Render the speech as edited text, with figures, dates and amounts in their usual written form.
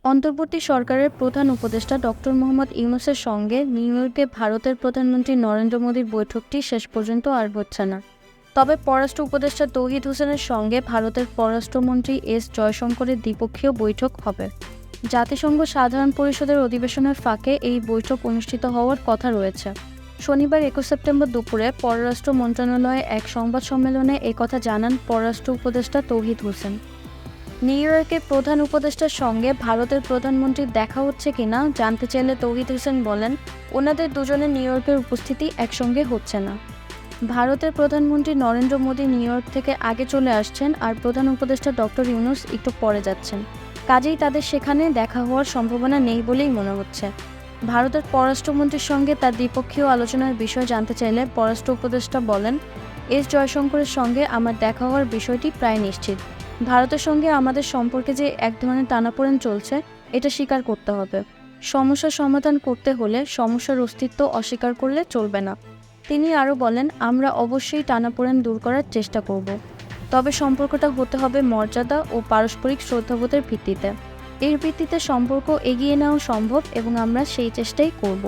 অন্তর্বর্তী সরকারের প্রধান উপদেষ্টা ডক্টর মোহাম্মদ ইউনূসের সঙ্গে নিউ ইয়র্কে ভারতের প্রধানমন্ত্রী নরেন্দ্র মোদীর বৈঠকটি শেষ পর্যন্ত আর হচ্ছে না। তবে পররাষ্ট্র উপদেষ্টা তৌহিদ হোসেনের সঙ্গে ভারতের পররাষ্ট্রমন্ত্রী এস জয়শঙ্করের দ্বিপক্ষীয় বৈঠক হবে। জাতিসংঘ সাধারণ পরিষদের অধিবেশনের ফাঁকে এই বৈঠক অনুষ্ঠিত হওয়ার কথা রয়েছে। শনিবার ২১ সেপ্টেম্বর দুপুরে পররাষ্ট্র মন্ত্রণালয়ে এক সংবাদ সম্মেলনে একথা জানান পররাষ্ট্র উপদেষ্টা তৌহিদ হোসেন। নিউ ইয়র্কের প্রধান উপদেষ্টার সঙ্গে ভারতের প্রধানমন্ত্রীর দেখা হচ্ছে কিনা জানতে চাইলে তৌহিদ হোসেন বলেন, ওনাদের দুজনের নিউ ইয়র্কের উপস্থিতি একসঙ্গে হচ্ছে না। ভারতের প্রধানমন্ত্রী নরেন্দ্র মোদী নিউ ইয়র্ক থেকে আগে চলে আসছেন আর প্রধান উপদেষ্টা ডক্টর ইউনূস একটু পরে যাচ্ছেন। কাজেই তাদের সেখানে দেখা হওয়ার সম্ভাবনা নেই বলেই মনে হচ্ছে। ভারতের পররাষ্ট্রমন্ত্রীর সঙ্গে তার দ্বিপক্ষীয় আলোচনার বিষয় জানতে চাইলে পররাষ্ট্র উপদেষ্টা বলেন, এস জয়শঙ্করের সঙ্গে আমার দেখা হওয়ার বিষয়টি প্রায় নিশ্চিত। ভারতের সঙ্গে আমাদের সম্পর্কে যে এক ধরনের টানাপোড়েন চলছে, এটা স্বীকার করতে হবে। সমস্যার সমাধান করতে হলে সমস্যার অস্তিত্ব অস্বীকার করলে চলবে না। তিনি আরও বলেন, আমরা অবশ্যই টানাপোড়েন দূর করার চেষ্টা করব। তবে সম্পর্কটা হতে হবে মর্যাদা ও পারস্পরিক শ্রদ্ধাবোধের ভিত্তিতে। এর ভিত্তিতে সম্পর্ক এগিয়ে নেওয়া সম্ভব এবং আমরা সেই চেষ্টাই করব।